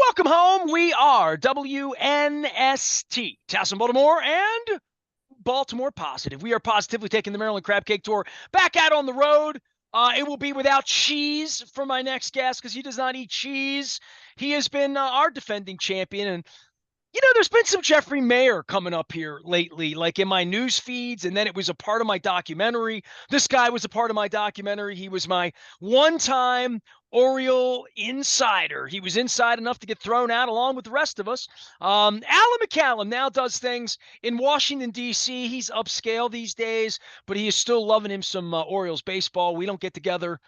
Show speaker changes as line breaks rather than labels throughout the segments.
Welcome home. We are WNST, Towson, Baltimore, and Baltimore Positive. We are positively taking the Maryland Crab Cake Tour back out on the road. It will be without cheese for my next guest because he does not eat cheese. He has been our defending champion, and there's been some Jeffrey Mayer coming up here lately, like in my news feeds, and then it was a part of my documentary. This guy was a part of my documentary. He was my one-time Oriole insider. He was inside enough to get thrown out along with the rest of us. Alan McCallum now does things in Washington, D.C. He's upscale these days, but he is still loving him some Orioles baseball. We don't get together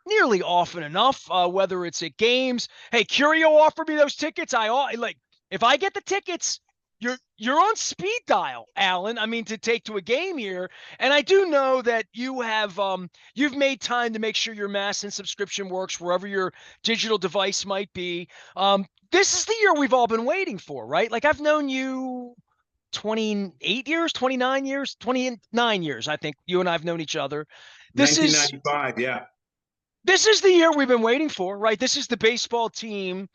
nearly often enough, whether it's at games. Hey, Curio offered me those tickets. If I get the tickets, you're on speed dial, Alan. I mean, to take to a game here. And I do know that you've made time to make sure your MASN subscription works wherever your digital device might be. This is the year we've all been waiting for, right? Like I've known you 28 years, 29 years, 29 years. I think you and I've known each other. This is
1995, yeah.
this is the year we've been waiting for, right? This is the baseball team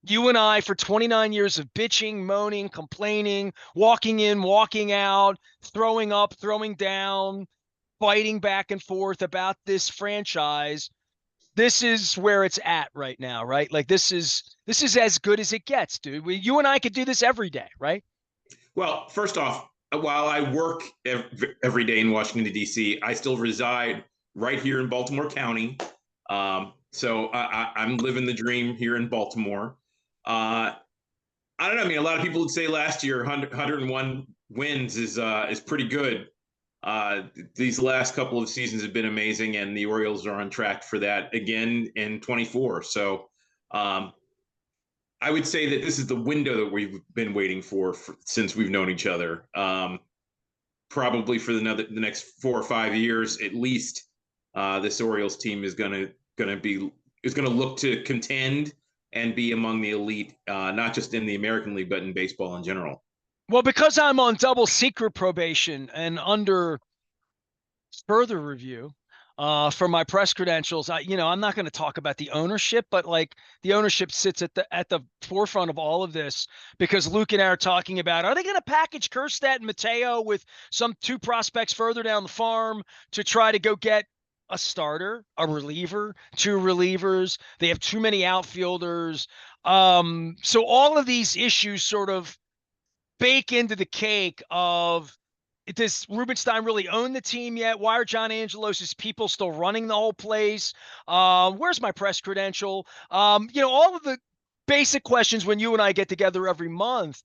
you and I for 29 years of bitching, moaning, complaining, walking in, walking out, throwing up, throwing down, fighting back and forth about this franchise. This is where it's at right now, right? Like this is as good as it gets, dude. You and I could do this every day, right?
Well, first off, while I work every day in Washington, D.C., I still reside right here in Baltimore County. So I'm living the dream here in Baltimore. I don't know. I mean, a lot of people would say last year 101 wins is pretty good. These last couple of seasons have been amazing, and the Orioles are on track for that again in 24. So I would say that this is the window that we've been waiting for since we've known each other. Probably for the next 4 or 5 years at least. This Orioles team is gonna look to contend and be among the elite, not just in the American League, but in baseball in general.
Well, because I'm on double secret probation and under further review for my press credentials, I'm not going to talk about the ownership, but like the ownership sits at the forefront of all of this because Luke and I are talking about, are they going to package Kjerstad and Mateo with some two prospects further down the farm to try to go get a starter, a reliever, two relievers? They have too many outfielders. So all of these issues sort of bake into the cake of, does Rubenstein really own the team yet? Why are John Angelos' people still running the whole place? Where's my press credential? All of the basic questions when you and I get together every month.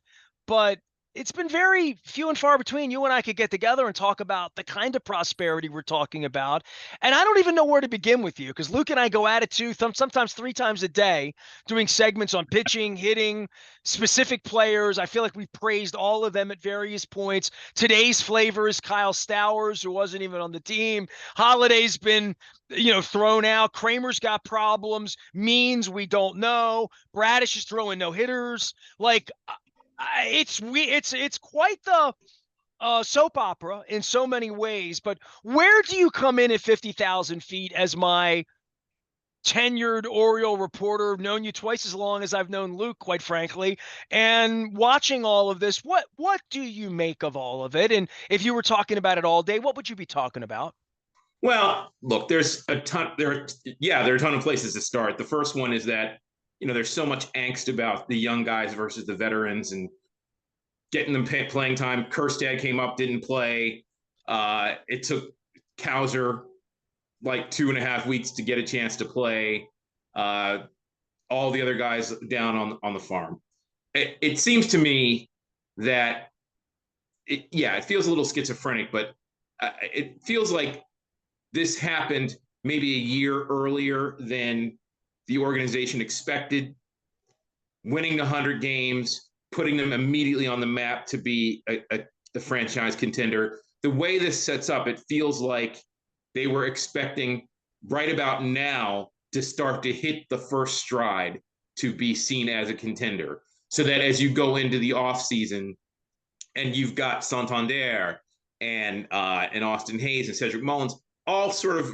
But it's been very few and far between you and I could get together and talk about the kind of prosperity we're talking about. And I don't even know where to begin with you because Luke and I go at it too, sometimes 3 times a day, doing segments on pitching, hitting, specific players. I feel like we've praised all of them at various points. Today's flavor is Kyle Stowers, who wasn't even on the team. Holiday's been, thrown out. Kramer's got problems. Means we don't know. Bradish is throwing no hitters. Like, it's quite the soap opera in so many ways. But where do you come in at 50,000 feet as my tenured Oriole reporter? I've known you twice as long as I've known Luke, quite frankly, and watching all of this, what do you make of all of it? And if you were talking about it all day, what would you be talking about?
Well, look, there's a ton. There are a ton of places to start. The first one is that there's so much angst about the young guys versus the veterans and getting them playing time. Kjerstad came up, didn't play. It took Cowser like 2.5 weeks to get a chance to play. All the other guys down on the farm. It seems to me that it feels a little schizophrenic, but it feels like this happened maybe a year earlier than the organization expected, winning the 100 games, putting them immediately on the map to be the franchise contender. The way this sets up, it feels like they were expecting right about now to start to hit the first stride to be seen as a contender. So that as you go into the offseason and you've got Santander and Austin Hayes and Cedric Mullins all sort of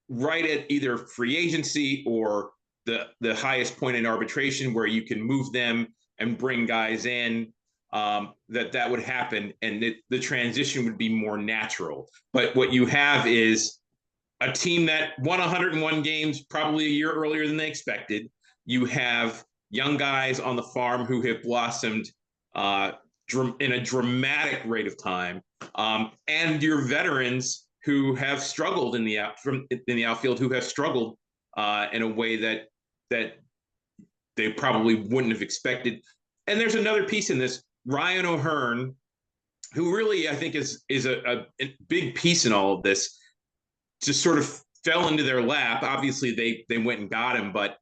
right at either free agency or the highest point in arbitration where you can move them and bring guys in, that would happen, and the transition would be more natural. But what you have is a team that won 101 games probably a year earlier than they expected. You have young guys on the farm who have blossomed in a dramatic rate of time, and your veterans who have struggled in the outfield, who have struggled in a way that they probably wouldn't have expected. And there's another piece in this. Ryan O'Hearn, who really I think is a big piece in all of this, just sort of fell into their lap. Obviously, they went and got him, but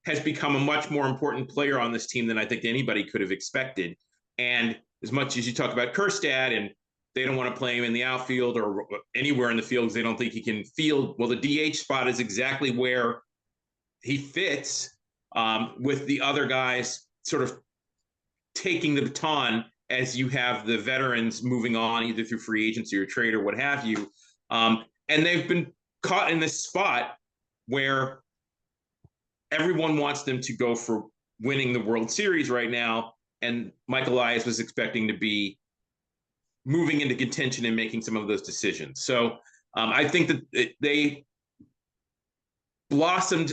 has become a much more important player on this team than I think anybody could have expected. And as much as you talk about Kjerstad and they don't want to play him in the outfield or anywhere in the field because they don't think he can field, well, the DH spot is exactly where he fits, with the other guys sort of taking the baton as you have the veterans moving on either through free agency or trade or what have you. And they've been caught in this spot where everyone wants them to go for winning the World Series right now. And Mike Elias was expecting to be moving into contention and making some of those decisions. So I think that they blossomed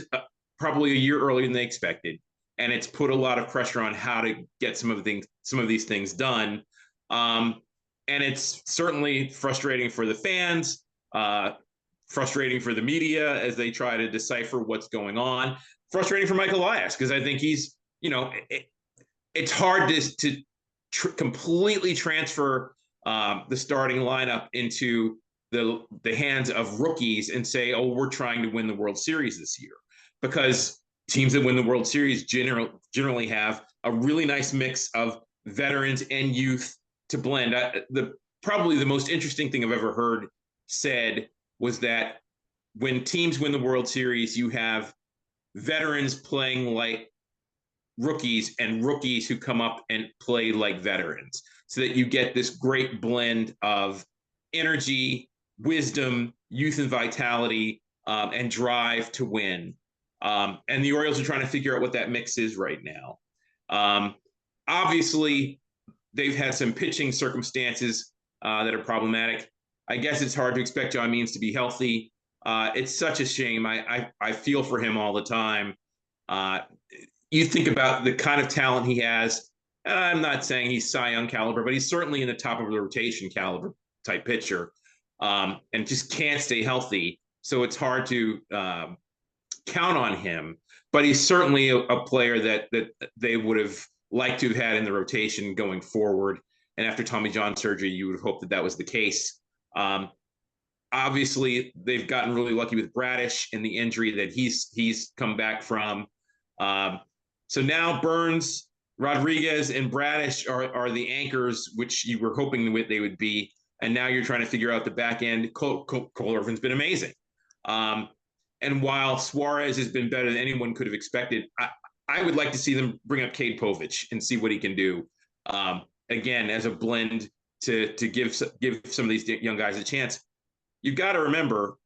probably a year earlier than they expected, and it's put a lot of pressure on how to get some of these things done. And it's certainly frustrating for the fans, frustrating for the media as they try to decipher what's going on, frustrating for Mike Elias because I think he's, it's hard to completely transfer the starting lineup into the hands of rookies and say, oh, we're trying to win the World Series this year, because teams that win the World Series generally have a really nice mix of veterans and youth to blend. Probably the most interesting thing I've ever heard said was that when teams win the World Series, you have veterans playing like rookies and rookies who come up and play like veterans, so that you get this great blend of energy, wisdom, youth and vitality, and drive to win. And the Orioles are trying to figure out what that mix is right now. Obviously, they've had some pitching circumstances that are problematic. I guess it's hard to expect John Means to be healthy. It's such a shame. I feel for him all the time. You think about the kind of talent he has. I'm not saying he's Cy Young caliber, but he's certainly in the top of the rotation caliber type pitcher, and just can't stay healthy. So it's hard to count on him. But he's certainly a player that they would have liked to have had in the rotation going forward. And after Tommy John surgery, you would hope that was the case. Obviously, they've gotten really lucky with Bradish and the injury that he's come back from. So now Burns, Rodriguez, and Bradish are the anchors, which you were hoping they would be. And now you're trying to figure out the back end. Cole Irvin's been amazing. And while Suarez has been better than anyone could have expected, I would like to see them bring up Cade Povich and see what he can do. Again, as a blend to give some of these young guys a chance. You've got to remember,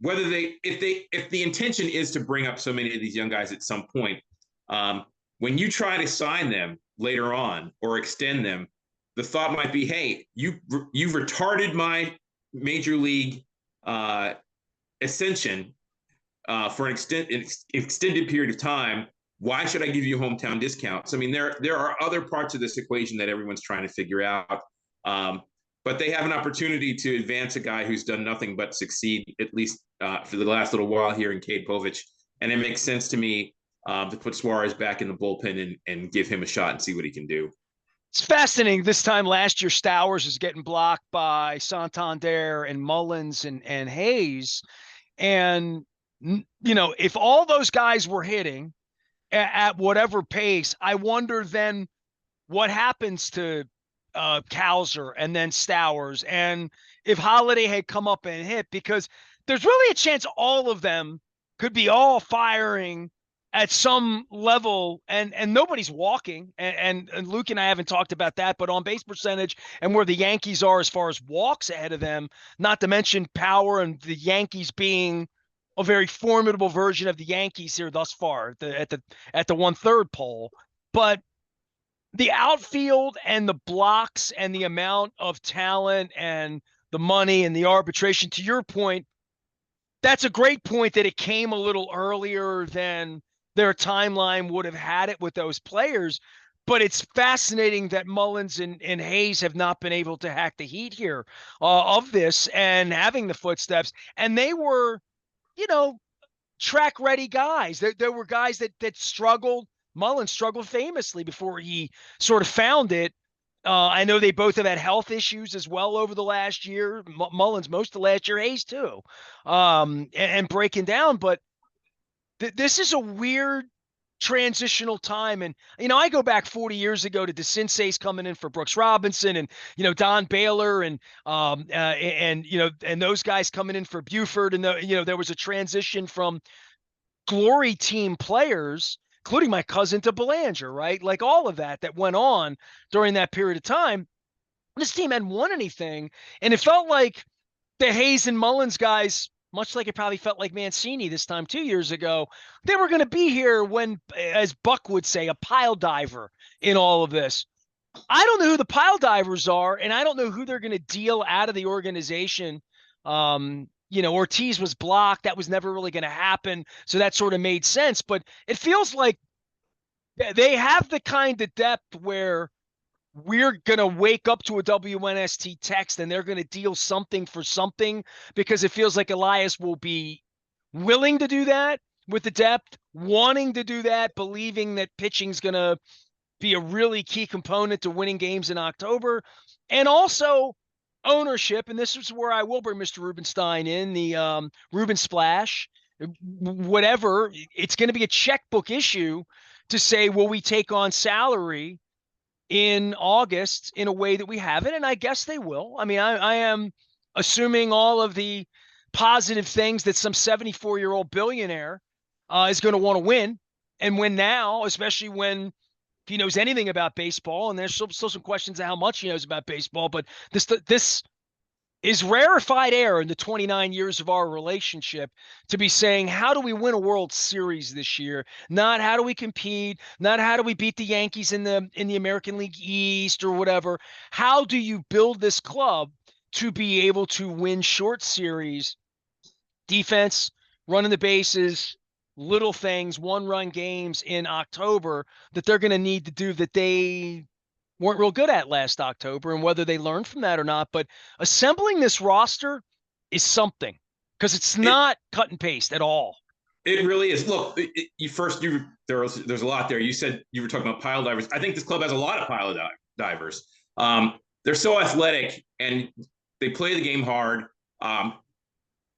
if the intention is to bring up so many of these young guys at some point, when you try to sign them later on or extend them, the thought might be, hey, you've retarded my major league ascension for an extended period of time. Why should I give you hometown discounts? I mean, there are other parts of this equation that everyone's trying to figure out. But they have an opportunity to advance a guy who's done nothing but succeed, at least for the last little while here in Cade Povich. And it makes sense to me to put Suarez back in the bullpen and give him a shot and see what he can do.
It's fascinating. This time last year, Stowers is getting blocked by Santander and Mullins and Hayes. And, if all those guys were hitting at whatever pace, I wonder then what happens to Cowser and then Stowers, and if Holiday had come up and hit, because there's really a chance all of them could be all firing at some level, and nobody's walking. And Luke and I haven't talked about that, but on base percentage and where the Yankees are as far as walks ahead of them, not to mention power and the Yankees being a very formidable version of the Yankees here thus far at the 1/3 pole. But the outfield and the blocks and the amount of talent and the money and the arbitration, to your point, that's a great point that it came a little earlier than their timeline would have had it with those players. But it's fascinating that Mullins and Hayes have not been able to hack the heat here of this and having the footsteps. And they were, you know, track ready guys. There were guys that struggled. Mullins struggled famously before he sort of found it. I know they both have had health issues as well over the last year. Mullins most of last year, Hayes too, and breaking down. But this is a weird transitional time. And, I go back 40 years ago to DeCinces coming in for Brooks Robinson and, Don Baylor and those guys coming in for Buford. And, there was a transition from glory team players, including my cousin, to Belanger, right? Like all of that went on during that period of time. This team hadn't won anything. And it felt like the Hayes and Mullins guys, much like it probably felt like Mancini this time 2 years ago, they were going to be here when, as Buck would say, a pile diver in all of this. I don't know who the pile divers are, and I don't know who they're going to deal out of the organization. Ortiz was blocked. That was never really going to happen. So that sort of made sense. But it feels like they have the kind of depth where we're going to wake up to a WNST text and they're going to deal something for something, because it feels like Elias will be willing to do that with the depth, wanting to do that, believing that pitching's going to be a really key component to winning games in October. And also ownership, and this is where I will bring Mr. Rubenstein in, the Ruben Splash, whatever. It's going to be a checkbook issue to say, will we take on salary in August in a way that we haven't? And I guess they will. I mean, I am assuming all of the positive things that some 74-year-old billionaire is going to want to win, and win now, especially when he knows anything about baseball. And there's still some questions of how much he knows about baseball. But this is rarefied air in the 29 years of our relationship to be saying, how do we win a World Series this year? Not how do we compete, not how do we beat the Yankees in the American League East or whatever. How do you build this club to be able to win short series, defense, running the bases, little things, one-run games in October that they're going to need to do that they weren't real good at last October, and whether they learned from that or not. But assembling this roster is something, because it's not cut and paste at all.
It really is. Look, there's a lot there. You said you were talking about pile divers. I think this club has a lot of pile divers. They're so athletic and they play the game hard.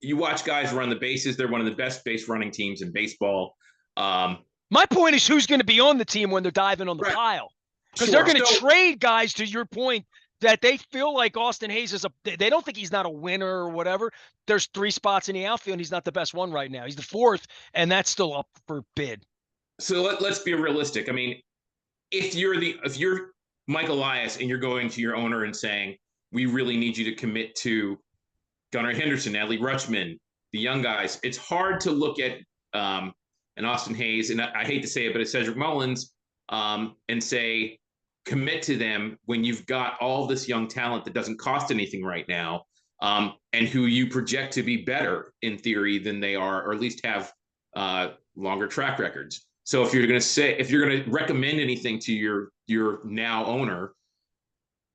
You watch guys run the bases. They're one of the best base running teams in baseball.
My point is, who's going to be on the team when they're diving on the pile? Because they're going to trade guys, to your point, that they feel like Austin Hayes is they don't think he's not a winner or whatever. There's 3 spots in the outfield, and he's not the best one right now. He's the 4th, and that's still up for bid.
So let's be realistic. I mean, if you're Mike Elias and you're going to your owner and saying, we really need you to commit to Gunnar Henderson, Adley Rutschman, the young guys, it's hard to look at an Austin Hayes, and I hate to say it, but it's Cedric Mullins, and say, commit to them when you've got all this young talent that doesn't cost anything right now, and who you project to be better in theory than they are, or at least have longer track records. So if you're going to recommend anything to your now owner,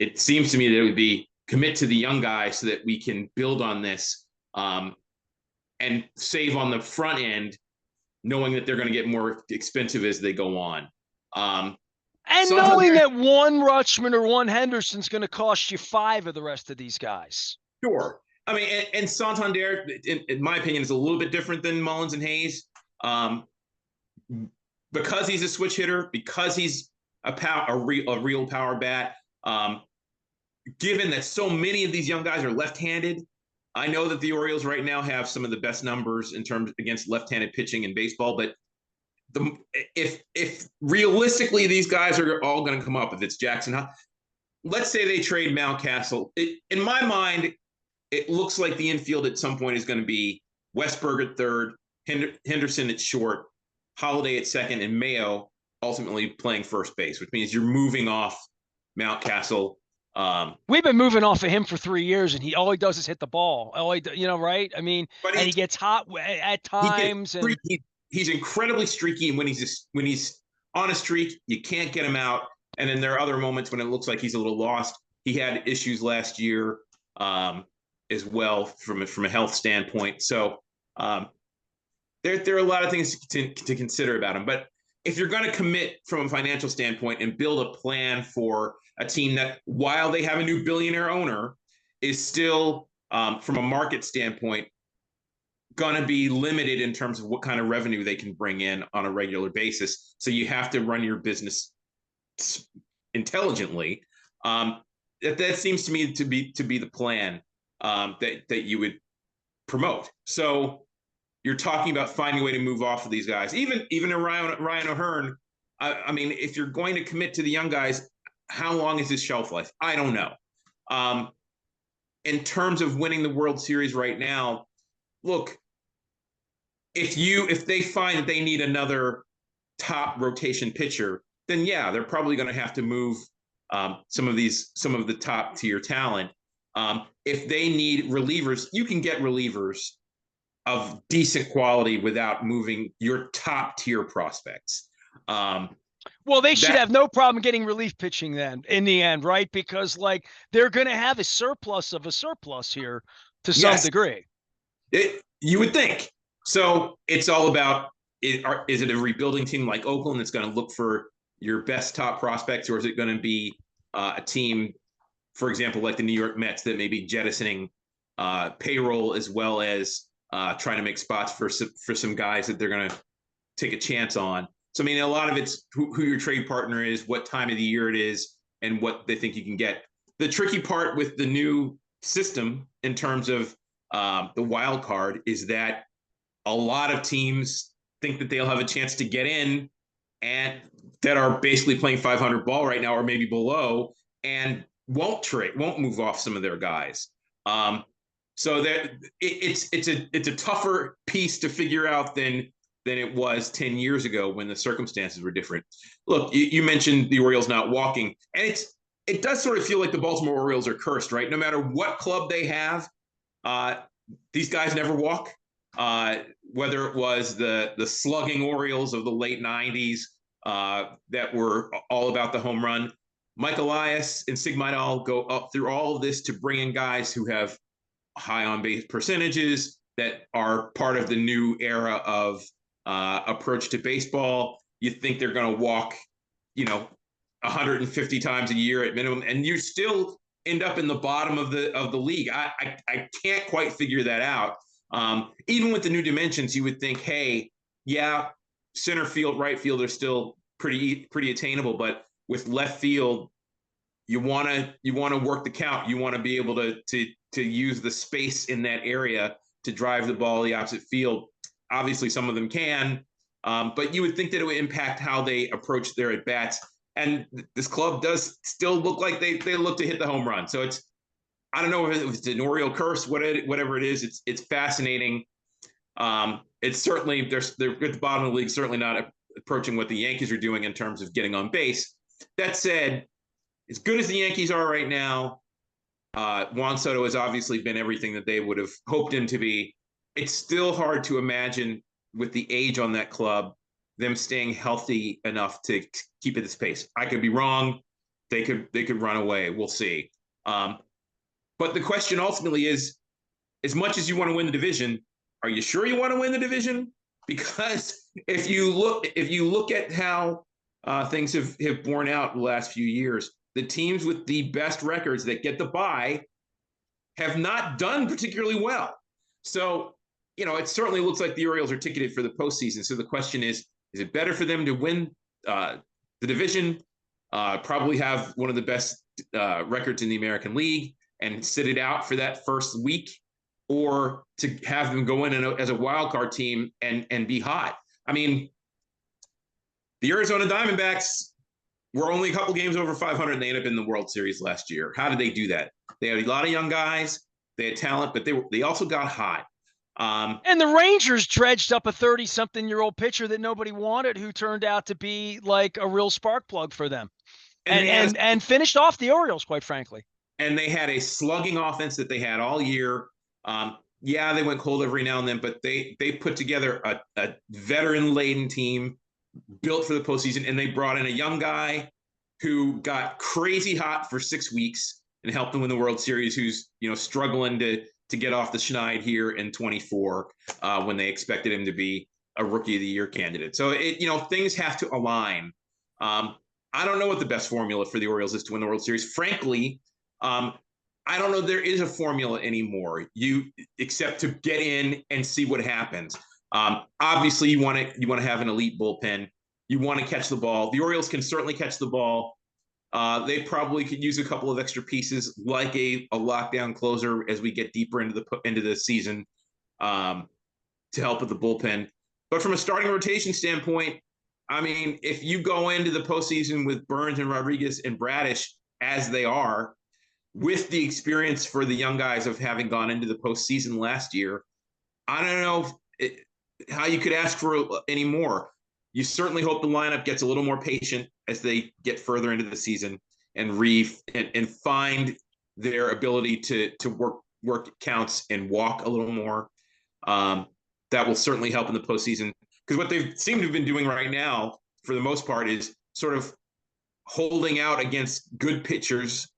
it seems to me that it would be commit to the young guys so that we can build on this, and save on the front end, knowing that they're going to get more expensive as they go on.
And knowing that one Rutschman or one Henderson's going to cost you 5 of the rest of these guys.
Sure. I mean, and Santander, in my opinion, is a little bit different than Mullins and Hayes, because he's a switch hitter, because he's a real power bat. Given that so many of these young guys are left-handed, I know that the Orioles right now have some of the best numbers in terms against left-handed pitching in baseball, but if realistically these guys are all going to come up, if it's Jackson, let's say they trade Mountcastle. In my mind, it looks like the infield at some point is going to be Westberg at third, Henderson at short, Holiday at second, and Mayo ultimately playing first base, which means you're moving off Mountcastle.
We've been moving off of him for 3 years, and all he does is hit the ball. Right? I mean,
But
and he gets hot at
he gets
times, and
streaky. He's incredibly streaky, and when he's on a streak, you can't get him out. And then there are other moments when it looks like he's a little lost. He had issues last year as well from a health standpoint. So there are a lot of things to consider about him. But if you're going to commit from a financial standpoint and build a plan for a team that, while they have a new billionaire owner, is still from a market standpoint going to be limited in terms of what kind of revenue they can bring in on a regular basis. So you have to run your business intelligently. That seems to me to be the plan that you would promote. So you're talking about finding a way to move off of these guys. Even Ryan O'Hearn, I mean, if you're going to commit to the young guys, how long is his shelf life? I don't know. In terms of winning the World Series right now, look, if they find that they need another top rotation pitcher, then yeah, they're probably going to have to move some of the top tier talent. If they need relievers, you can get relievers of decent quality without moving your top tier prospects.
Well, they should have no problem getting relief pitching then in the end, right? Because like they're going to have a surplus of a surplus here to some degree.
You would think. So it's all about, is it a rebuilding team like Oakland that's going to look for your best top prospects, or is it going to be a team, for example, like the New York Mets, that may be jettisoning payroll as well as trying to make spots for some guys that they're going to take a chance on. So, I mean, a lot of it's who your trade partner is, what time of the year it is, and what they think you can get. The tricky part with the new system in terms of the wild card is that a lot of teams think that they'll have a chance to get in, and that are basically playing 500 ball right now or maybe below, and won't move off some of their guys. So that it's a tougher piece to figure out than it was 10 years ago when the circumstances were different. Look, you mentioned the Orioles not walking, and it does sort of feel like the Baltimore Orioles are cursed, right? No matter what club they have, these guys never walk. Whether it was the slugging Orioles of the late 90s that were all about the home run, Mike Elias and Sig Mejdal go up through all of this to bring in guys who have high on base percentages that are part of the new era of approach to baseball. You think they're going to walk, 150 times a year at minimum, and you still end up in the bottom of the league. I can't quite figure that out. Even with the new dimensions, you would think, hey, yeah, center field, right field are still pretty attainable, but with left field, you want to work the count. You want to be able to use the space in that area to drive the ball the opposite field. Obviously, some of them can, but you would think that it would impact how they approach their at bats. And this club does still look like they look to hit the home run. So I don't know if it's an Oriole curse, whatever it is. It's fascinating. It's certainly they're at the bottom of the league, certainly not approaching what the Yankees are doing in terms of getting on base. That said, as good as the Yankees are right now, Juan Soto has obviously been everything that they would have hoped him to be. It's still hard to imagine, with the age on that club, them staying healthy enough to keep at this pace. I could be wrong. They could run away. We'll see. But the question ultimately is, as much as you want to win the division, are you sure you want to win the division? Because if you look at how things have borne out the last few years, the teams with the best records that get the bye have not done particularly well. So, it certainly looks like the Orioles are ticketed for the postseason. So the question is it better for them to win the division, probably have one of the best records in the American League, and sit it out for that first week, or to have them go in as a wild card team and be hot? I mean, the Arizona Diamondbacks were only a couple games over 500, and they ended up in the World Series last year. How did they do that? They had a lot of young guys. They had talent, but they also got hot.
And the Rangers dredged up a 30-something-year-old pitcher that nobody wanted, who turned out to be like a real spark plug for them,
and they had
and finished off the Orioles, quite frankly.
and they had a slugging offense that they had all year. Yeah, they went cold every now and then, but they put together a veteran laden team built for the postseason, and they brought in a young guy who got crazy hot for 6 weeks and helped them win the World Series. Who's struggling to get off the schneid here in 24 when they expected him to be a Rookie of the Year candidate. So things have to align. I don't know what the best formula for the Orioles is to win the World Series. Frankly, I don't know there is a formula anymore. Except to get in and see what happens. Obviously, you want to have an elite bullpen. You want to catch the ball. The Orioles can certainly catch the ball. They probably could use a couple of extra pieces, like a lockdown closer as we get deeper into the season, to help with the bullpen. But from a starting rotation standpoint, I mean, if you go into the postseason with Burns and Rodriguez and Bradish as they are, with the experience for the young guys of having gone into the postseason last year, I don't know how you could ask for any more. You certainly hope the lineup gets a little more patient as they get further into the season and find their ability to work counts and walk a little more. That will certainly help in the postseason, because what they seem to have been doing right now, for the most part, is sort of holding out against good pitchers,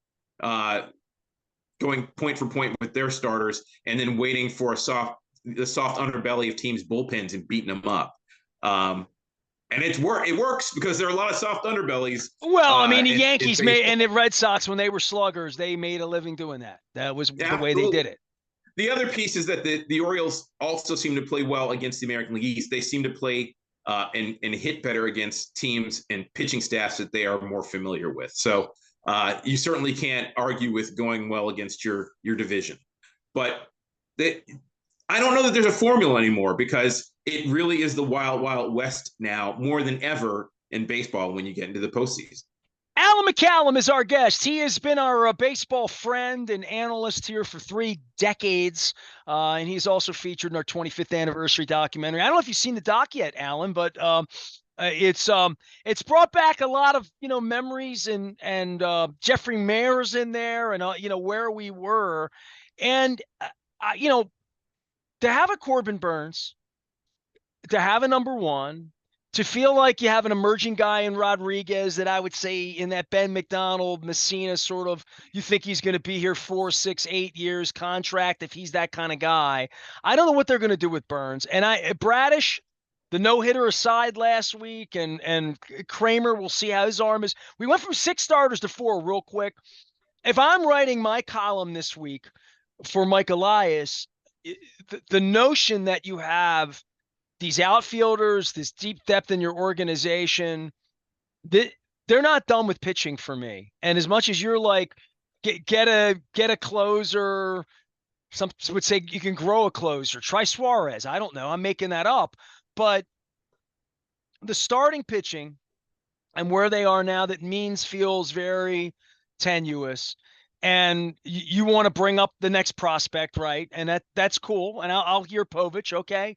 going point for point with their starters, and then waiting for the soft underbelly of teams' bullpens and beating them up. And it works because there are a lot of soft underbellies.
Well, I mean, the Yankees and the Red Sox, when they were sluggers, they made a living doing that. That was the way they did it.
The other piece is that the Orioles also seem to play well against the American League East. They seem to play and hit better against teams and pitching staffs that they are more familiar with. So you certainly can't argue with going well against your division. But I don't know that there's a formula anymore, because it really is the wild, wild west now, more than ever in baseball when you get into the postseason.
Alan McCallum is our guest. He has been our baseball friend and analyst here for 3 decades, and he's also featured in our 25th anniversary documentary. I don't know if you've seen the doc yet, Alan, but it's brought back a lot of memories, and Jeffrey Mayer's in there, and where we were, and to have a Corbin Burns, to have a number one, to feel like you have an emerging guy in Rodriguez that I would say in that Ben McDonald, Messina sort of, you think he's going to be here 4, 6, 8 years contract if he's that kind of guy. I don't know what they're going to do with Burns. And Bradish, the no-hitter aside last week, and Kramer, we'll see how his arm is. We went from 6 starters to 4 real quick. If I'm writing my column this week for Mike Elias, the notion that you have these outfielders, this deep depth in your organization, they're not done with pitching for me. And as much as you're like, get a closer, some would say you can grow a closer, try Suarez. I don't know. I'm making that up. But the starting pitching and where they are now, that feels very tenuous. And you want to bring up the next prospect, right? And that's cool. And I'll hear Povich, okay?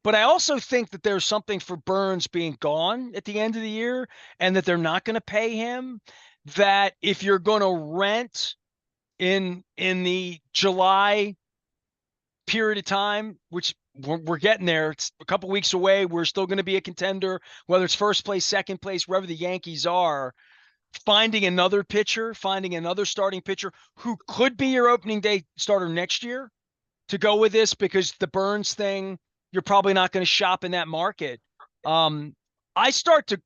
But I also think that there's something for Burns being gone at the end of the year, and that they're not going to pay him. That if you're going to rent in the July period of time, which we're getting there, it's a couple weeks away, we're still going to be a contender, whether it's first place, second place, wherever the Yankees are. Finding another pitcher, finding another starting pitcher who could be your opening day starter next year to go with this, because the Burns thing, you're probably not going to shop in that market. I start to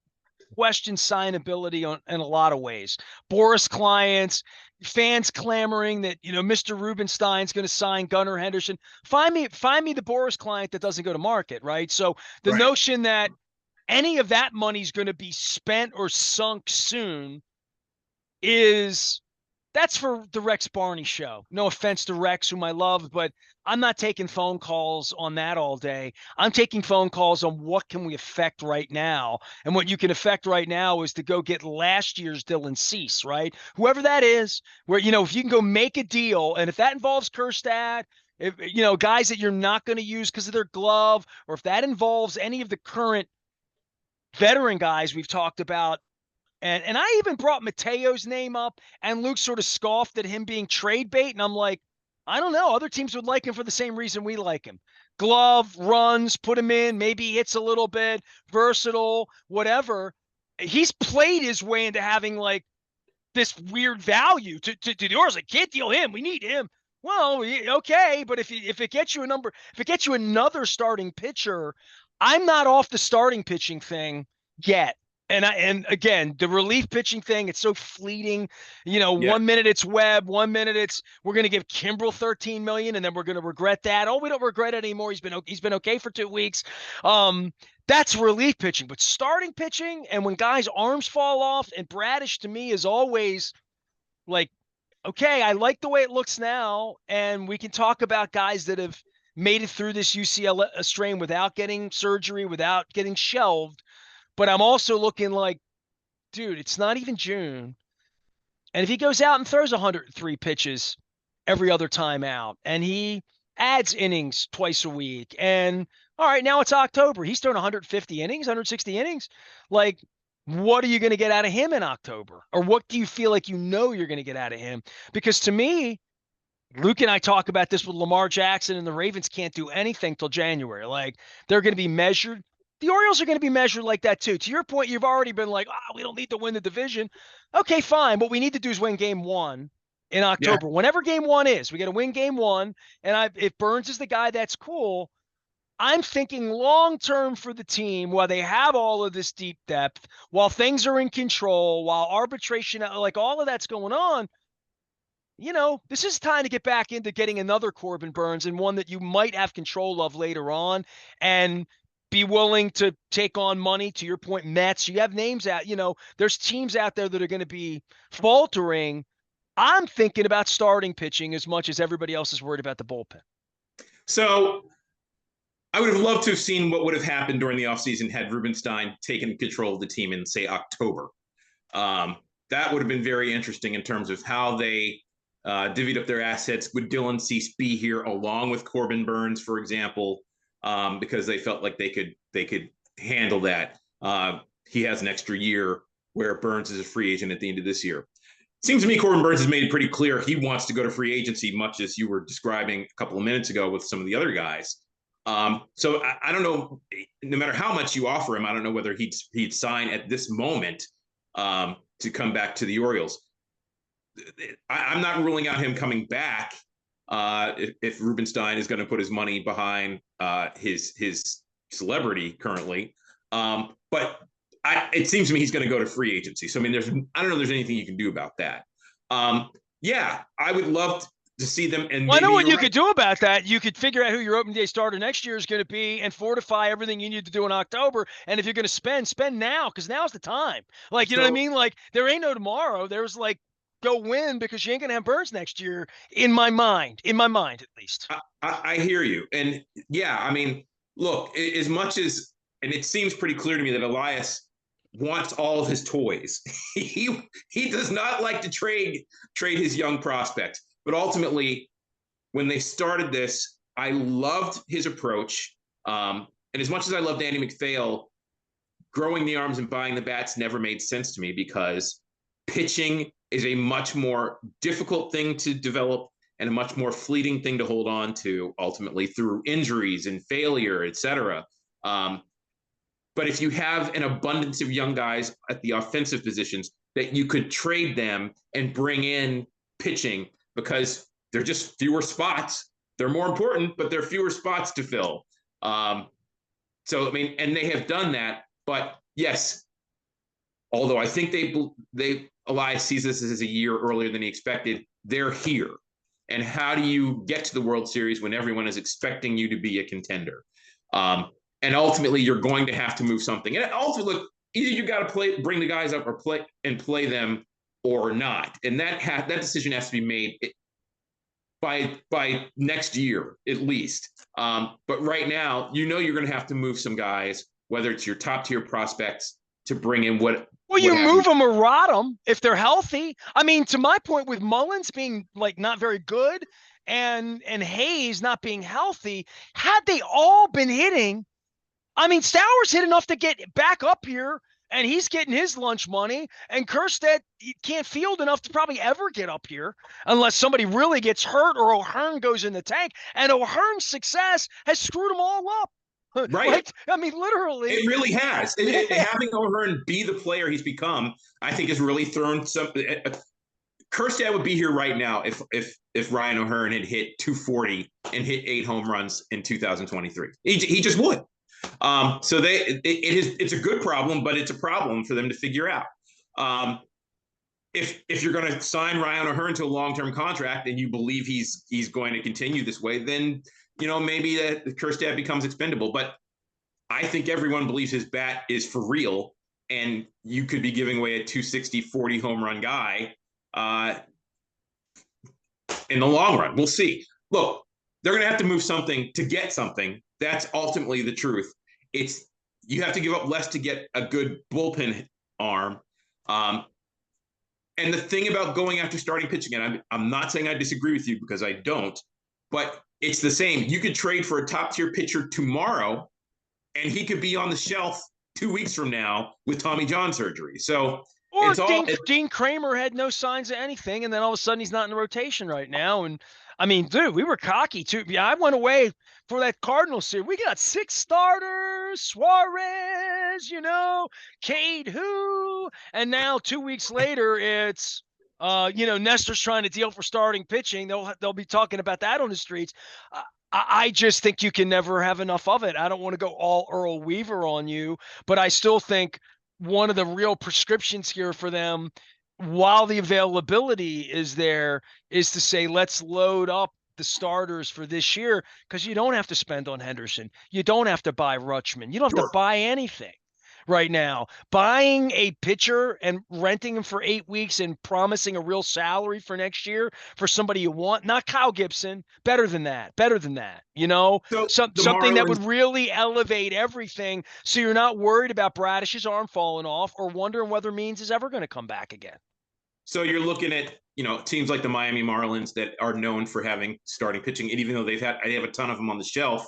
question signability in a lot of ways. Boris clients, fans clamoring that, Mr. Rubenstein's going to sign Gunnar Henderson. Find me the Boris client that doesn't go to market, right? So the notion that any of that money is going to be spent or sunk soon that's for the Rex Barney show. No offense to Rex, whom I love, but I'm not taking phone calls on that all day. I'm taking phone calls on what can we affect right now. And what you can affect right now is to go get last year's Dylan Cease, right? Whoever that is, where, if you can go make a deal, and if that involves Kerstad, if guys that you're not going to use because of their glove, or if that involves any of the current veteran guys we've talked about. And I even brought Mateo's name up, and Luke sort of scoffed at him being trade bait. And I'm like, I don't know. Other teams would like him for the same reason we like him. Glove, runs, put him in, maybe he hits a little bit, versatile, whatever. He's played his way into having like this weird value to the Orioles. I can't deal him. We need him. Well, okay, but if it gets you if it gets you another starting pitcher, I'm not off the starting pitching thing yet. And again, the relief pitching thing, it's so fleeting.
Yeah.
1 minute it's Webb, 1 minute it's we're going to give Kimbrel 13 million, and then we're going to regret that. Oh, we don't regret it anymore. He's been okay for 2 weeks. That's relief pitching, but starting pitching, and when guys' arms fall off, and Bradish to me is always like, okay, I like the way it looks now, and we can talk about guys that have made it through this UCL strain without getting surgery, without getting shelved. But I'm also looking like, dude, it's not even June. And if he goes out and throws 103 pitches every other time out, and he adds innings twice a week, and all right, now it's October. He's thrown 150 innings, 160 innings. Like, what are you going to get out of him in October? Or what do you feel like you're going to get out of him? Because to me, Luke and I talk about this with Lamar Jackson, and the Ravens can't do anything till January. Like, they're going to be measured. The Orioles are going to be measured like that too. To your point, you've already been like, we don't need to win the division. Okay, fine. What we need to do is win game 1 in October.
Yeah.
Whenever game 1 is, we got to win game 1. And if Burns is the guy, that's cool. I'm thinking long-term for the team, while they have all of this deep depth, while things are in control, while arbitration, like all of that's going on. This is time to get back into getting another Corbin Burns, and one that you might have control of later on, and be willing to take on money. To your point, Mets, you have names out, there's teams out there that are going to be faltering. I'm thinking about starting pitching as much as everybody else is worried about the bullpen.
So I would have loved to have seen what would have happened during the offseason had Rubenstein taken control of the team in, say, October. That would have been very interesting in terms of how they divvied up their assets. Would Dylan Cease be here along with Corbin Burns, for example, because they felt like they could handle that? He has an extra year, where Burns is a free agent at the end of this year. It seems to me Corbin Burns has made it pretty clear he wants to go to free agency, much as you were describing a couple of minutes ago with some of the other guys. So I don't know, no matter how much you offer him, I don't know whether he'd sign at this moment to come back to the Orioles. I'm not ruling out him coming back if Rubenstein is going to put his money behind his celebrity currently. But it seems to me he's going to go to free agency. So, I mean, I don't know if there's anything you can do about that. Yeah, I would love to see them. And
well, I know what you could do about that. You could figure out who your opening day starter next year is going to be, and fortify everything you need to do in October. And if you're going to spend now, because now's the time. Like, you know what I mean? Like, there ain't no tomorrow. There's like, go win, because you ain't going to have Burns next year, in my mind at least.
I hear you. And yeah, I mean, look, as much as, and it seems pretty clear to me that Elias wants all of his toys. He does not like to trade his young prospects. But ultimately, when they started this, I loved his approach. And as much as I loved Andy McPhail, growing the arms and buying the bats never made sense to me, because pitching is a much more difficult thing to develop and a much more fleeting thing to hold on to, ultimately, through injuries and failure, et cetera. But if you have an abundance of young guys at the offensive positions, that you could trade them and bring in pitching, because they're just fewer spots. They're more important, but they're fewer spots to fill. So, I mean, and they have done that. But yes, although I think Elias sees this as a year earlier than he expected, they're here. And how do you get to the World Series when everyone is expecting you to be a contender? And ultimately, you're going to have to move something. And ultimately, look, either you got to bring the guys up, or play them, or not. And that decision has to be made by next year at least. But right now, you're going to have to move some guys, whether it's your top tier prospects, to bring in what
Well,
what
you
have you.
move them or rot them if they're healthy. I mean, to my point, with Mullins being like not very good and Hayes not being healthy, had they all been hitting, I mean, Stowers hit enough to get back up here, and he's getting his lunch money. And Kerstead can't field enough to probably ever get up here unless somebody really gets hurt or O'Hearn goes in the tank. And O'Hearn's success has screwed them all up.
Right.
Like, I mean, literally.
It really has.
Yeah.
Having O'Hearn be the player he's become, I think, has really thrown some. Kerstad would be here right now if Ryan O'Hearn had hit 240 and hit 8 home runs in 2023. He just would. So it's a good problem, but it's a problem for them to figure out. If you're going to sign Ryan O'Hearn to a long-term contract and you believe he's going to continue this way, then maybe that Kerstad becomes expendable. But I think everyone believes his bat is for real, and you could be giving away a 260, 40 home run guy in the long run. We'll see. Look, they're going to have to move something to get something. That's ultimately the truth. You have to give up less to get a good bullpen arm. And the thing about going after starting pitching, and I'm not saying I disagree with you because I don't, but it's the same. You could trade for a top-tier pitcher tomorrow, and he could be on the shelf 2 weeks from now with Tommy John surgery. So
Or Dean Kramer had no signs of anything, and then all of a sudden he's not in the rotation right now. And I mean, dude, we were cocky too. Yeah, I went away for that Cardinals series. We got 6 starters, Suarez, Cade who, and now 2 weeks later it's Nestor's trying to deal for starting pitching. They'll be talking about that on the streets. I just think you can never have enough of it. I don't want to go all Earl Weaver on you, but I still think one of the real prescriptions here for them, while the availability is there, is to say, let's load up the starters for this year, because you don't have to spend on Henderson. You don't have to buy Rutschman. You don't have to buy anything right now. Buying a pitcher and renting him for 8 weeks and promising a real salary for next year for somebody you want, not Kyle Gibson, better than that,
So
something that would really elevate everything, so you're not worried about Bradish's arm falling off or wondering whether Means is ever going to come back again.
So you're looking at teams like the Miami Marlins that are known for having starting pitching, and even though I have a ton of them on the shelf,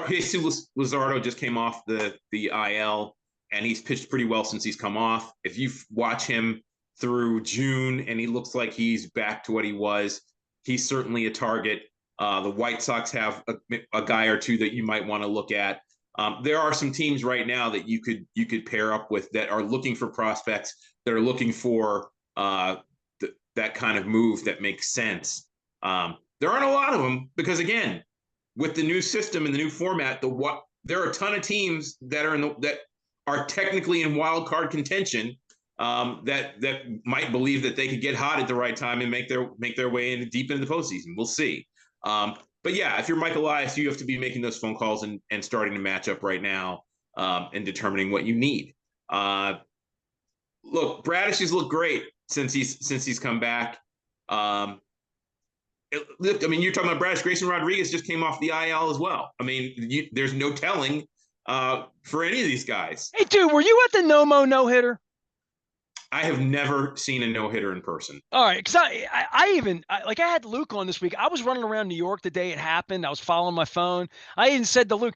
Jesus Luzardo just came off the IL, and he's pitched pretty well since he's come off. If you watch him through June and he looks like he's back to what he was, he's certainly a target. The White Sox have a guy or two that you might want to look at. There are some teams right now that you could pair up with that are looking for prospects, that are looking for that kind of move that makes sense. There aren't a lot of them because, again, with the new system and the new format, there are a ton of teams that are technically in wild card contention that might believe that they could get hot at the right time and make their way in deep into the postseason. We'll see. But yeah, if you're Mike Elias, you have to be making those phone calls and starting to match up right now and determining what you need. Look, Bradish has looked great since he's come back. You're talking about Bradish. Grayson Rodriguez just came off the IL as well. I mean, there's no telling for any of these guys.
Hey, dude, were you at the Nomo no-hitter?
I have never seen a no-hitter in person.
All right, because I had Luke on this week. I was running around New York the day it happened. I was following my phone. I even said to Luke,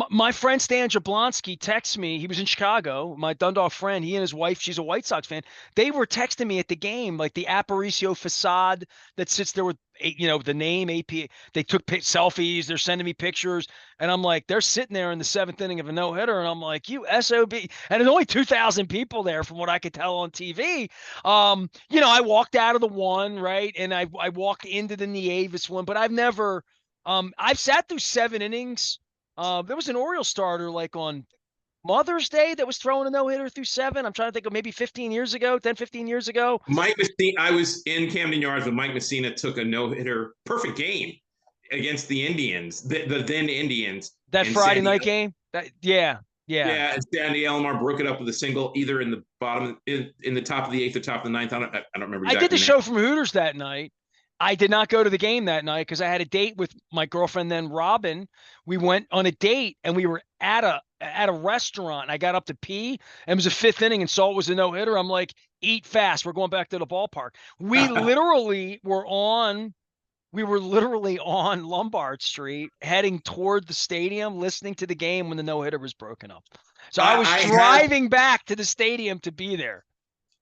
my friend Stan Jablonski texted me. He was in Chicago, my Dundalk friend. He and his wife, she's a White Sox fan. They were texting me at the game, like the Aparicio facade that sits there with, the name AP. They took selfies. They're sending me pictures. And I'm like, they're sitting there in the 7th inning of a no-hitter. And I'm like, you SOB. And there's only 2,000 people there from what I could tell on TV. I walked out of the one, right? And I walked into the Nieves one, but I've never I've sat through 7 innings. There was an Orioles starter like on Mother's Day that was throwing a no-hitter through 7. I'm trying to think of maybe 15 years ago.
Mike Messina, I was in Camden Yards when Mike Messina took a no-hitter, perfect game against the Indians, the then Indians.
That Friday night game? Yeah.
Yeah, and Sandy Alomar broke it up with a single, either in the bottom, in the top of the 8th or top of the 9th. I don't remember exactly.
I did the show from Hooters that night. I did not go to the game that night because I had a date with my girlfriend then, Robin. We went on a date and we were at at a restaurant and I got up to pee and it was a fifth inning and saw it was a no-hitter. I'm like, eat fast. We're going back to the ballpark. We were literally on Lombard Street heading toward the stadium, listening to the game when the no-hitter was broken up. So I was driving back to the stadium to be there.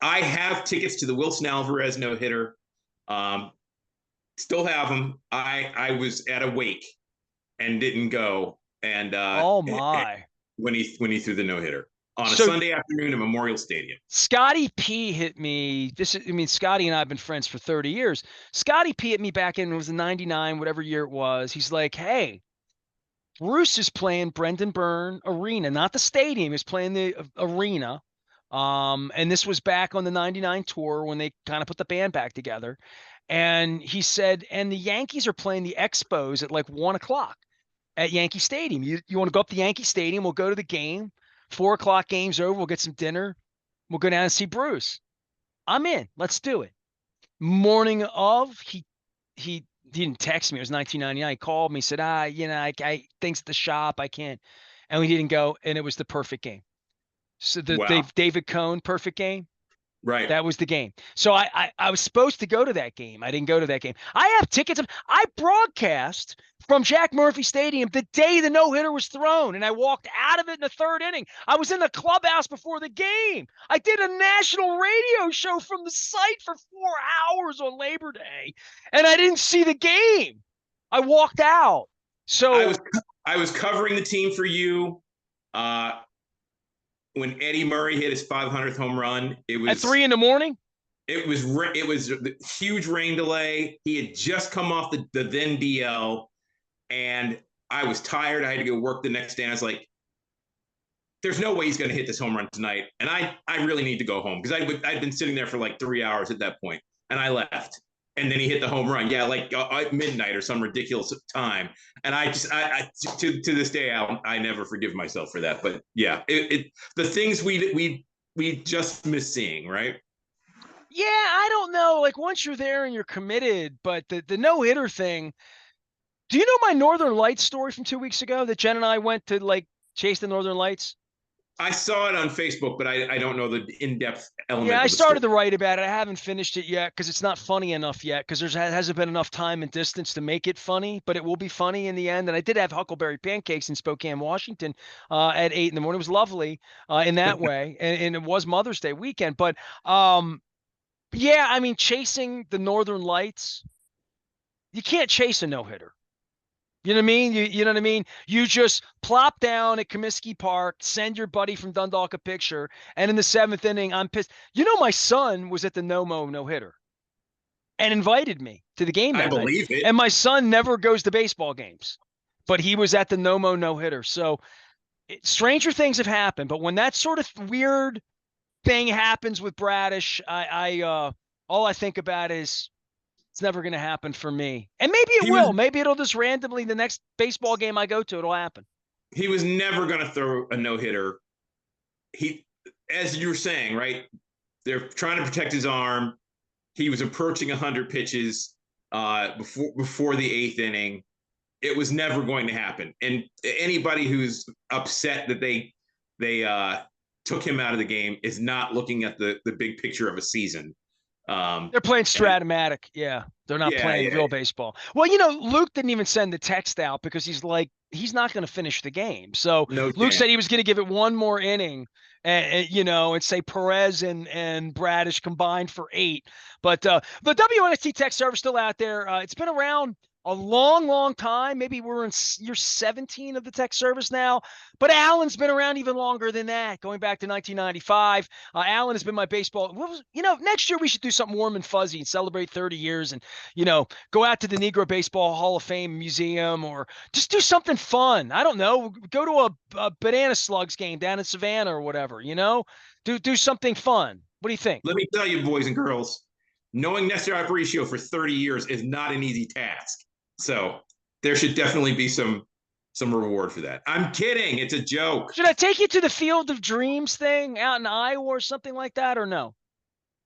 I have tickets to the Wilson Alvarez no-hitter. Still have them. I was at a wake and didn't go. And
oh my,
when he threw the no-hitter on a Sunday afternoon at Memorial Stadium.
Scotty P hit me. Scotty and I have been friends for 30 years. Scotty P hit me back in, it was in 99, whatever year it was. He's like, hey, Bruce is playing Brendan Byrne Arena, not the stadium. He's playing the arena. And this was back on the 99 tour when they kind of put the band back together. And he said, and the Yankees are playing the Expos at like 1:00 at Yankee Stadium. You want to go up to Yankee Stadium? We'll go to the game. 4:00 game's over. We'll get some dinner. We'll go down and see Bruce. I'm in. Let's do it. Morning of, he didn't text me. It was 1999. He called me, said, I things at the shop. I can't. And we didn't go. And it was the perfect game. So the David Cohn perfect game.
Right.
That was the game. So I was supposed to go to that game. I didn't go to that game. I have tickets. I broadcast from Jack Murphy Stadium the day the no-hitter was thrown, and I walked out of it in the third inning. I was in the clubhouse before the game. I did a national radio show from the site for 4 hours on Labor Day, and I didn't see the game. I walked out. So
I was covering the team for you. When Eddie Murray hit his 500th home run, it was
at 3 a.m.
It was a huge rain delay. He had just come off the then DL, and I was tired. I had to go work the next day. And I was like, "There's no way he's going to hit this home run tonight." And I really need to go home because I'd been sitting there for like 3 hours at that point, and I left. And then he hit the home run. Yeah, like at midnight or some ridiculous time. And I to this day, I never forgive myself for that. But yeah, the things we just miss seeing, right?
Yeah, I don't know. Like once you're there and you're committed, but the no-hitter thing. Do you know my Northern Lights story from 2 weeks ago that Jen and I went to like chase the Northern Lights?
I saw it on Facebook, but I don't know the in-depth element.
Yeah, I started to write about it. I haven't finished it yet because it's not funny enough yet because there hasn't been enough time and distance to make it funny, but it will be funny in the end. And I did have Huckleberry Pancakes in Spokane, Washington at 8 a.m. It was lovely in that way. And it was Mother's Day weekend. But yeah, I mean, chasing the Northern Lights, you can't chase a no-hitter. You know what I mean? You know what I mean? You just plop down at Comiskey Park, send your buddy from Dundalk a picture, and in the 7th inning, I'm pissed. You know, my son was at the no-hitter and invited me to the game that night. I believe it. And my son never goes to baseball games, but he was at the no-hitter. So stranger things have happened, but when that sort of weird thing happens with Bradish, all I think about is it's never going to happen for me. And maybe it will. Maybe it'll just randomly, the next baseball game I go to, it'll happen.
He was never going to throw a no-hitter. As you were saying, right, they're trying to protect his arm. He was approaching 100 pitches before the 8th inning. It was never going to happen. And anybody who's upset that they took him out of the game is not looking at the big picture of a season.
They're playing Stratomatic. Yeah. They're not playing real baseball. Well, you know, Luke didn't even send the text out because he's not going to finish the game. So Luke said he was going to give it one more inning and say Perez and Bradish combined for 8. But the WNST text server's still out there. It's been around a long, long time. Maybe we're in year 17 of the tech service now, but Alan's been around even longer than that, going back to 1995. Alan has been my baseball. Next year we should do something warm and fuzzy and celebrate 30 years and, go out to the Negro Baseball Hall of Fame Museum or just do something fun. I don't know. Go to a Banana Slugs game down in Savannah or whatever, do something fun. What do you think?
Let me tell you, boys and girls, knowing Nestor Aparicio for 30 years is not an easy task. So there should definitely be some reward for that. I'm kidding. It's a joke.
Should I take you to the Field of Dreams thing out in Iowa or something like that, or no?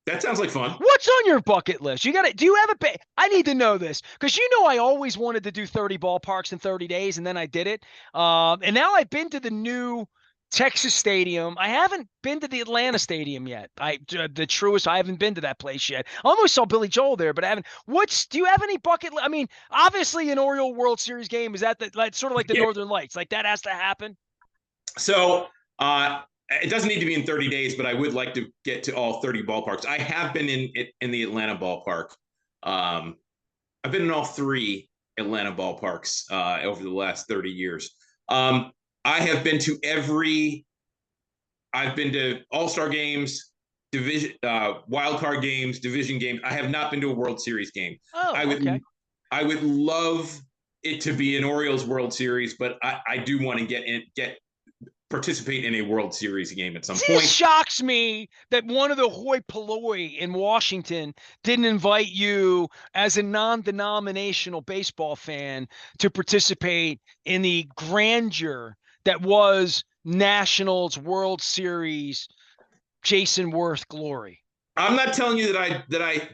That sounds like fun.
What's on your bucket list? Do you have I need to know this because I always wanted to do 30 ballparks in 30 days and then I did it. And now I've been to the new Texas Stadium. I haven't been to the Atlanta Stadium yet. The truest, I haven't been to that place yet. I almost saw Billy Joel there, but I haven't. Do you have any I mean, obviously an Oriole World Series game, is that like sort of like the
Yeah.
Northern Lights? Like that has to happen.
So it doesn't need to be in 30 days, but I would like to get to all 30 ballparks. I have been in the Atlanta ballpark. I've been in all three Atlanta ballparks over the last 30 years. I have been to I've been to All-Star games, division, wild card games, division games. I have not been to a World Series game. I
Oh,
would,
okay.
I would love it to be an Orioles World Series, but I do want to participate in a World Series game at some
This
point.
shocks me that one of the hoi polloi in Washington didn't invite you as a non-denominational baseball fan to participate in the grandeur that was Nationals World Series Jason Worth glory.
I'm not telling you that I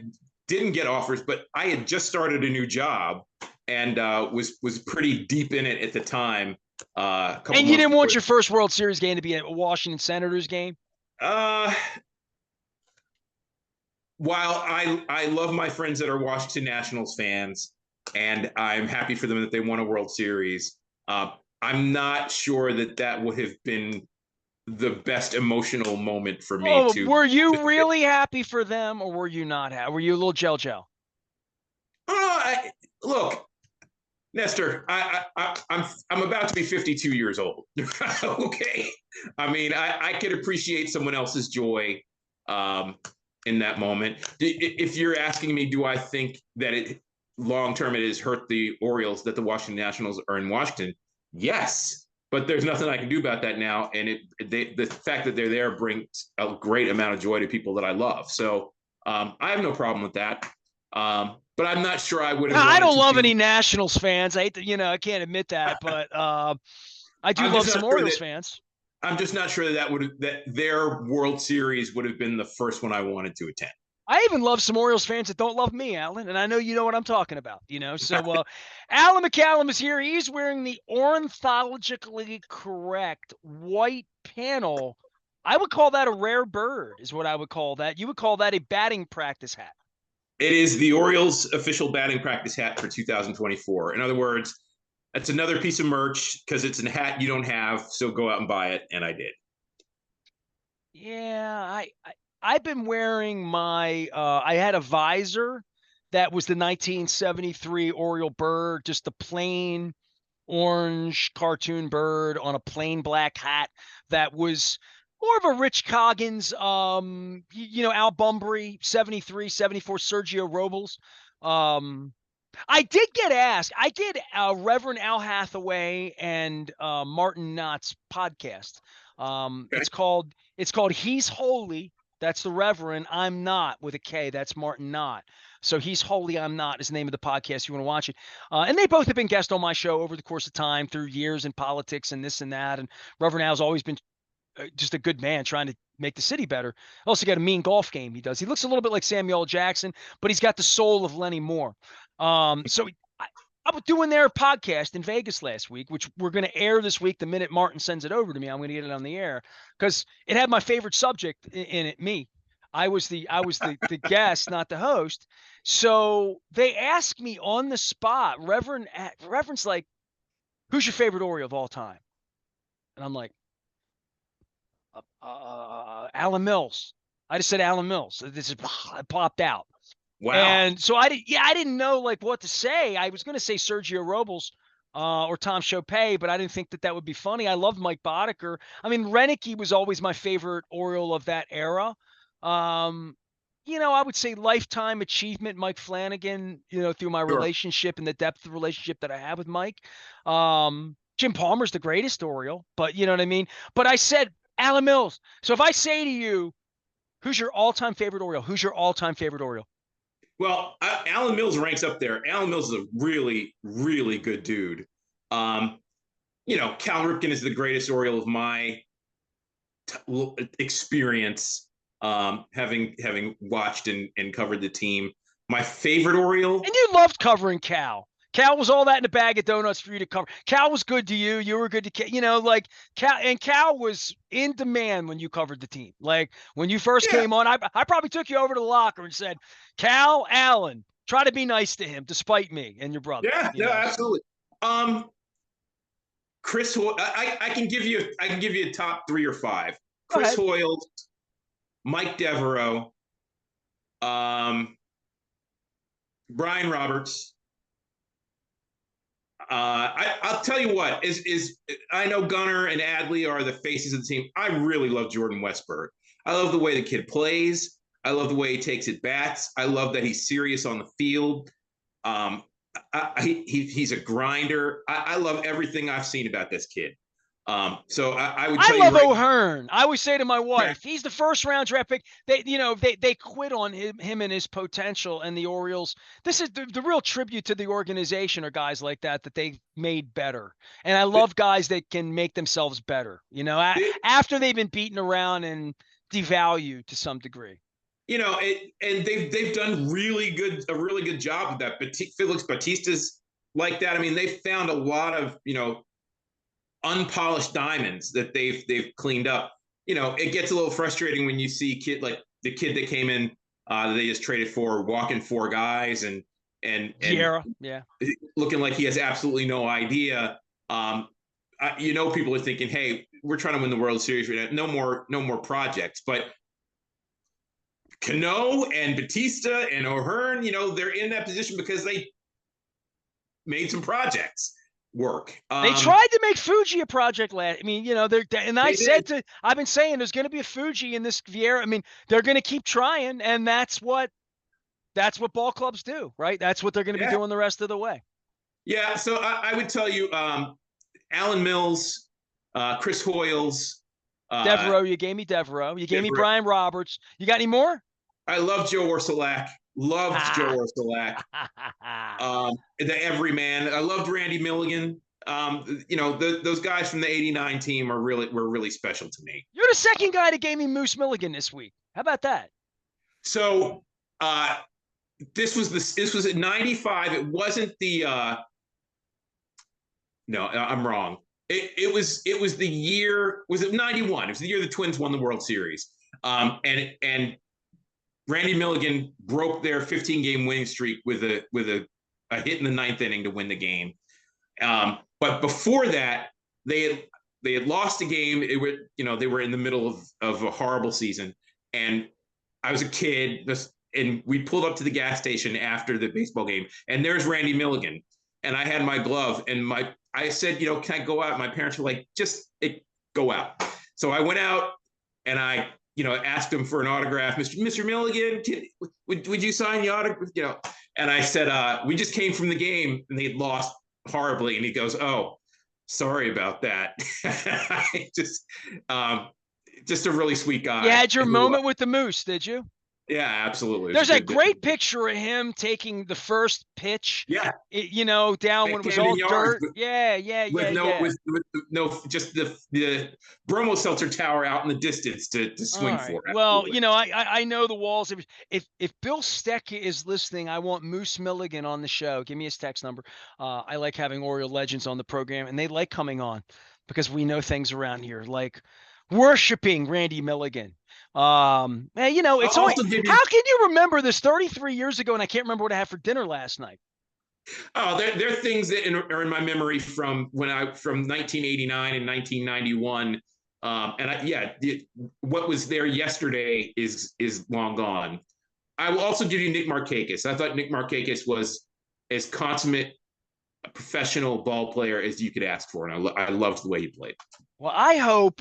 didn't get offers, but I had just started a new job and was pretty deep in it at the time. A couple
And you
months
didn't
before.
want your first World Series game to be a Washington Senators game?
Uh, while I love my friends that are Washington Nationals fans, and I'm happy for them that they won a World Series, I'm not sure that would have been the best emotional moment for me
Oh,
to
were you
participate.
really happy for them, or were you not happy? Were you a little gel?
Look, Nestor, I'm about to be 52 years old. Okay, I mean, I could appreciate someone else's joy in that moment. If you're asking me, do I think that it long term it has hurt the Orioles that the Washington Nationals are in Washington? Yes, but there's nothing I can do about that now, and the fact that they're there brings a great amount of joy to people that I love. So I have no problem with that. But I'm not sure I would have
I
wanted
don't
to
love
be.
any Nationals fans. I hate to, I can't admit that, but I do
I'm
love
just not
some
sure
Orioles
that
fans.
I'm just not sure that their World Series would have been the first one I wanted to attend.
I even love some Orioles fans that don't love me, Alan, and I know you know what I'm talking about. So Alan McCallum is here. He's wearing the ornithologically correct white panel. I would call that a rare bird, is what I would call that. You would call that a batting practice hat.
It is the Orioles' official batting practice hat for 2024. In other words, that's another piece of merch because it's a hat you don't have. So go out and buy it, and I did.
Yeah, I've been wearing my I had a visor that was the 1973 Oriole bird, just the plain orange cartoon bird on a plain black hat that was more of a Rich Coggins, Al Bunbury, 73, 74, Sergio Robles. I did get asked. I did Reverend Al Hathaway and Martin Knott's podcast.
Okay.
It's called He's Holy. That's the Reverend. I'm Not with a K. That's Martin Knott. So He's Holy, I'm Not is the name of the podcast. You want to watch it. And they both have been guests on my show over the course of time through years in politics and this and that. And Reverend Al's always been just a good man trying to make the city better. Also got a mean golf game he does. He looks a little bit like Samuel Jackson, but he's got the soul of Lenny Moore. So I was doing their podcast in Vegas last week, which we're going to air this week. The minute Martin sends it over to me, I'm going to get it on the air because it had my favorite subject in it, me. I was the guest, not the host. So they asked me on the spot, Reverend's like, who's your favorite Oriole of all time? And I'm like, Alan Mills. I just said Alan Mills. This is I popped out.
Wow.
And so I didn't know like what to say. I was going to say Sergio Robles or Tom Chopay, but I didn't think that would be funny. I loved Mike Boddicker. I mean, Renicky was always my favorite Oriole of that era. I would say lifetime achievement, Mike Flanagan, through my
Sure.
relationship and the depth of relationship that I have with Mike. Jim Palmer's the greatest Oriole, but you know what I mean? But I said Alan Mills. So if I say to you, who's your all-time favorite Oriole? Who's your all-time favorite Oriole?
Well, Alan Mills ranks up there. Alan Mills is a really, really good dude. Um, Cal Ripken is the greatest Oriole of my experience, having watched and covered the team. My favorite Oriole.
And you loved covering Cal. Cal was all that in a bag of donuts for you to cover. Cal was good to you. You were good to Cal. Like Cal was in demand when you covered the team. Like when you first
Yeah,
came on, I probably took you over to the locker and said, Cal Allen, try to be nice to him despite me and your brother.
yeah,
You
no,
know,
absolutely. Chris, I can give you a top 3 or 5.
go
Chris
ahead.
Hoyle, Mike Devereaux, um, Brian Roberts. I'll tell you what is I know Gunnar and Adley are the faces of the team. I really love Jordan Westberg. I love the way the kid plays. I love the way he takes at bats. I love that he's serious on the field. Um, he's a grinder. I love everything I've seen about this kid. So I would
I
tell you
love
right.
O'Hearn. I always say to my
Yeah,
wife, he's the first round draft pick. They quit on him and his potential, and the Orioles. This is the real tribute to the organization, or guys like that they made better. And I love guys that can make themselves better. After they've been beaten around and devalued to some degree.
And they've done a really good job of that. But Felix Batista's like that. I mean, they've found a lot of unpolished diamonds that they've cleaned up. It gets a little frustrating when you see the kid that came in that they just traded for, walking 4 guys and
Vieira, yeah.
looking like he has absolutely no idea. People are thinking, hey, we're trying to win the World Series right now. No more projects. But Cano and Batista and O'Hearn, they're in that position because they made some projects work.
They tried to make Fuji a project last. I mean, and I've been saying there's going to be a Fuji in this Vieira. I mean, they're going to keep trying, and that's what ball clubs do, right? That's what they're going to be doing the rest of the way.
Yeah. So I would tell you, Alan Mills, Chris Hoyles,
Devereaux, you gave me Devereaux. You gave me Brian Roberts. You got any more?
I love Joe Orsulak. Loved Joe Orsulak. The everyman. I loved Randy Milligan. Those guys from the '89 team were really special to me.
You're the second guy that gave me Moose Milligan this week. How about that?
So this was at '95. It wasn't the no, I'm wrong. It was the year, was it '91? It was the year the Twins won the World Series. And Randy Milligan broke their 15-game winning streak with a hit in the 9th inning to win the game. But before that, they had lost a game. They were in the middle of a horrible season, and I was a kid, and we pulled up to the gas station after the baseball game, and there's Randy Milligan, and I had my glove, and I said, can I go out? My parents were like, just go out. So I went out, and I asked him for an autograph. Mr. Milligan, would you sign the autograph? And I said, we just came from the game and they'd lost horribly. And he goes, oh, sorry about that. just a really sweet guy.
You had your moment with the Moose, did you?
Yeah, absolutely.
There's a great picture of him taking the first pitch.
Yeah.
Down when it was all dirt. Yeah.
With just the Bromo Seltzer Tower out in the distance to swing for.
Well, I know the walls. If Bill Steck is listening, I want Moose Milligan on the show. Give me his text number. I like having Oriole legends on the program, and they like coming on because we know things around here, like worshiping Randy Milligan. It's only, how can you remember this 33 years ago and I can't remember what I had for dinner last night?
Oh, there are things that are in my memory from 1989 and 1991. What was there yesterday is long gone. I will also give you Nick Markakis. I thought Nick Markakis was as consummate a professional ball player as you could ask for, and I loved the way he played.
Well, I hope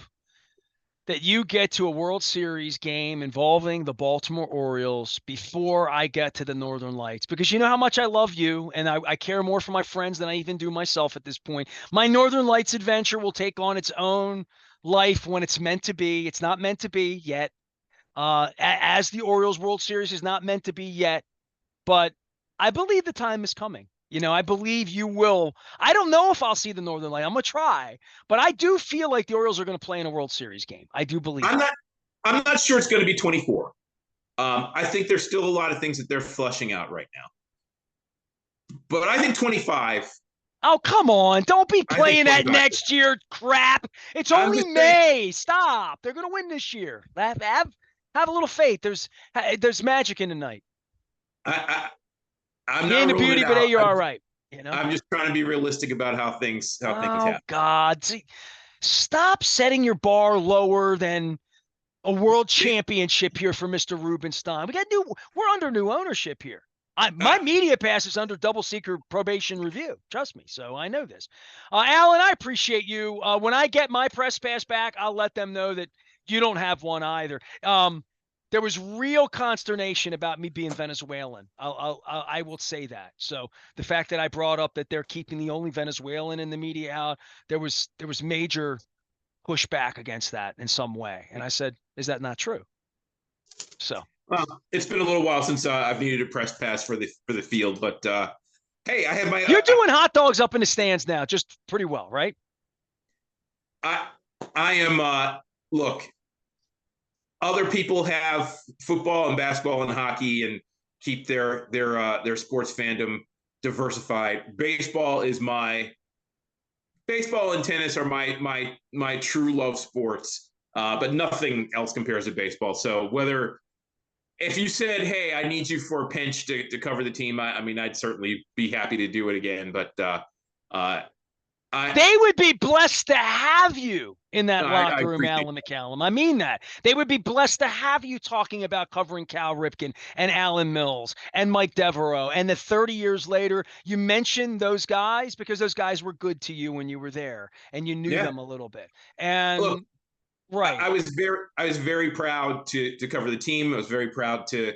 that you get to a World Series game involving the Baltimore Orioles before I get to the Northern Lights, because you know how much I love you, and I care more for my friends than I even do myself at this point. My Northern Lights adventure will take on its own life when it's meant to be. It's not meant to be yet. As the Orioles World Series is not meant to be yet, but I believe the time is coming. I believe you will. I don't know if I'll see the Northern Light. I'm going to try. But I do feel like the Orioles are going to play in a World Series game. I do believe
I'm not sure it's going to be 24. I think there's still a lot of things that they're flushing out right now. but I think 25.
Oh, come on. Don't be
I think
playing that
25.
next year crap. It's
I'm
only
just saying.
May. Stop. They're going to win this year. Have a little faith. There's magic in the night.
I'm
You ain't
not
a
ruling
beauty,
it
but hey,
out.
you're all right. You know?
I'm just trying to be realistic about how things
Oh,
happen.
God. See, stop setting your bar lower than a world championship here for Mr. Rubenstein. We're under new ownership here. My media pass is under double secret probation review. Trust me. So I know this. Alan, I appreciate you. When I get my press pass back, I'll let them know that you don't have one either. There was real consternation about me being Venezuelan. I will say that. So the fact that I brought up that they're keeping the only Venezuelan in the media out, there was major pushback against that in some way. And I said, is that not true? So
Well, it's been a little while since I've needed a press pass for the field, but hey, I have my
you're doing hot dogs up in the stands now, just pretty well, right?
I I am look, other people have football and basketball and hockey and keep their sports fandom diversified. Baseball and tennis are my true love sports, but nothing else compares to baseball. So whether if you said, "Hey, I need you for a pinch to cover the team," I mean, I'd certainly be happy to do it again. But uh, I
They would be blessed to have you in that
I
locker room,
appreciate
Alan McCallum. I mean that. They would be blessed to have you talking about covering Cal Ripken and Alan Mills and Mike Devereaux. And the 30 years later, you mentioned those guys because those guys were good to you when you were there and you knew
yeah.
them a little bit.
Look,
And right.
I was very proud to cover the team. I was very proud to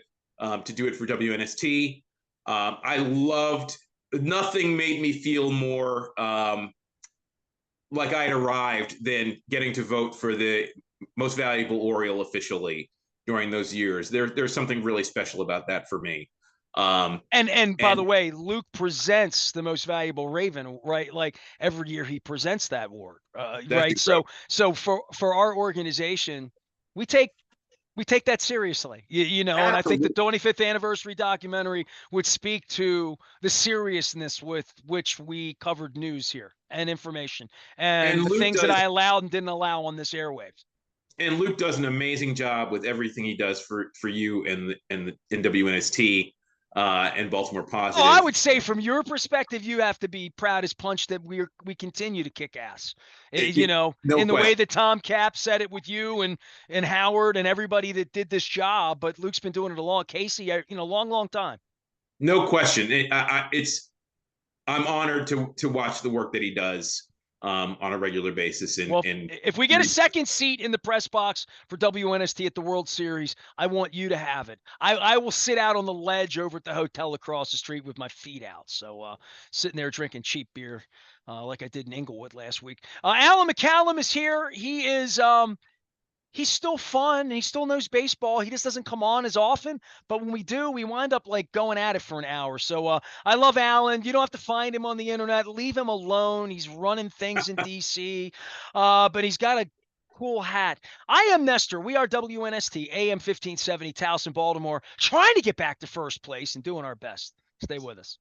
do it for WNST. I loved. Nothing made me feel more like I had arrived than getting to vote for the most valuable Oriole officially during those years. There's something really special about that for me. Um,
And by the
and
way, Luke presents the most valuable Raven, right? Like every year he presents that award,
that's
right?
incredible.
So for our organization, we take that seriously, and I think the
Absolutely.
25th anniversary documentary would speak to the seriousness with which we covered news here and information and
And
the
Luke
things that I
does
allowed and didn't allow on this airwaves.
and Luke does an amazing job with everything he does for you and the WNST and Baltimore
Oh, I
Positive.
would say from your perspective, you have to be proud as punch that we continue to kick ass.
No
In the way
question.
that Tom Cap said it with you and Howard and everybody that did this job. But Luke's been doing it a long, Casey, long time.
No question. I'm honored to watch the work that he does on a regular basis.
Well,
And
if we get a second seat in the press box for WNST at the World Series, I want you to have it. I will sit out on the ledge over at the hotel across the street with my feet out. So sitting there drinking cheap beer like I did in Inglewood last week. Alan McCallum is here. He's still fun. He still knows baseball. He just doesn't come on as often. But when we do, we wind up like going at it for an hour. So I love Alan. You don't have to find him on the internet. Leave him alone. He's running things in DC, but he's got a cool hat. I am Nestor. We are WNST AM 1570 Towson, Baltimore, trying to get back to first place and doing our best. Stay with us.